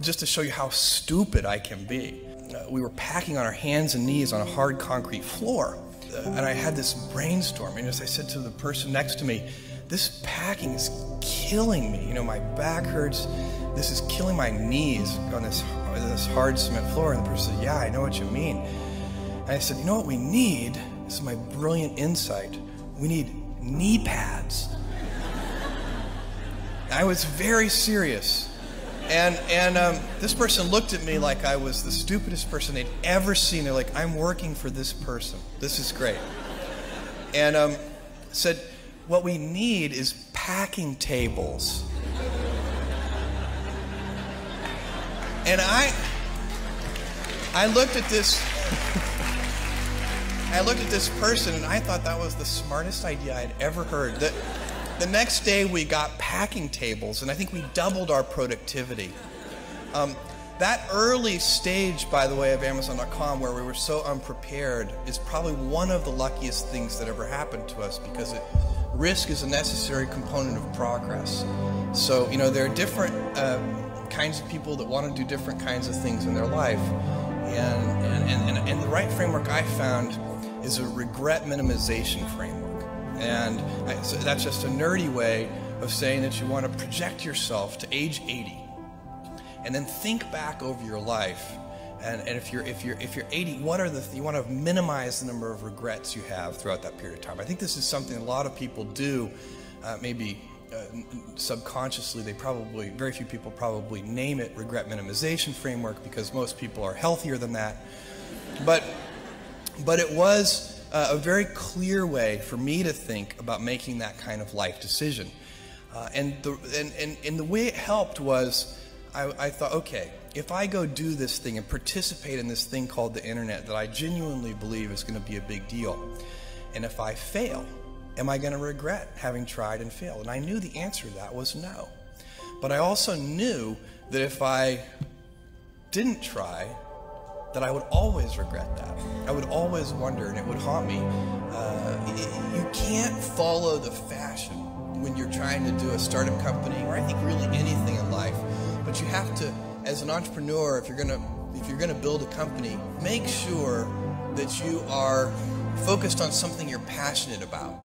just to show you how stupid I can be, we were packing on our hands and knees on a hard concrete floor. And I had this brainstorm, and as I said to the person next to me, this packing is killing me. You know, my back hurts. This is killing my knees on this hard cement floor. And the person said, yeah, I know what you mean. And I said, you know what we need? This is my brilliant insight. We need knee pads. I was very serious. And this person looked at me like I was the stupidest person they'd ever seen. They're like, I'm working for this person. This is great. And said, what we need is packing tables. And I looked at this person, and I thought that was the smartest idea I'd ever heard. The next day we got packing tables, and I think we doubled our productivity. That early stage, by the way, of Amazon.com, where we were so unprepared, is probably one of the luckiest things that ever happened to us, because risk is a necessary component of progress. So, you know, there are different kinds of people that want to do different kinds of things in their life. And the right framework I found is a regret minimization framework. And so that's just a nerdy way of saying that you want to project yourself to age 80, and then think back over your life. And if you're 80, what are you want to minimize the number of regrets you have throughout that period of time. I think this is something a lot of people do, maybe subconsciously. Very few people probably name it regret minimization framework, because most people are healthier than that. But it was a very clear way for me to think about making that kind of life decision. And the way it helped was, I thought, okay, if I go do this thing and participate in this thing called the internet that I genuinely believe is going to be a big deal, and if I fail, am I going to regret having tried and failed? And I knew the answer to that was no. But I also knew that if I didn't try, that I would always regret that. I would always wonder, and it would haunt me. You can't follow the fashion when you're trying to do a startup company, or I think really anything in life. But you have to, as an entrepreneur, if you're gonna build a company, make sure that you are focused on something you're passionate about.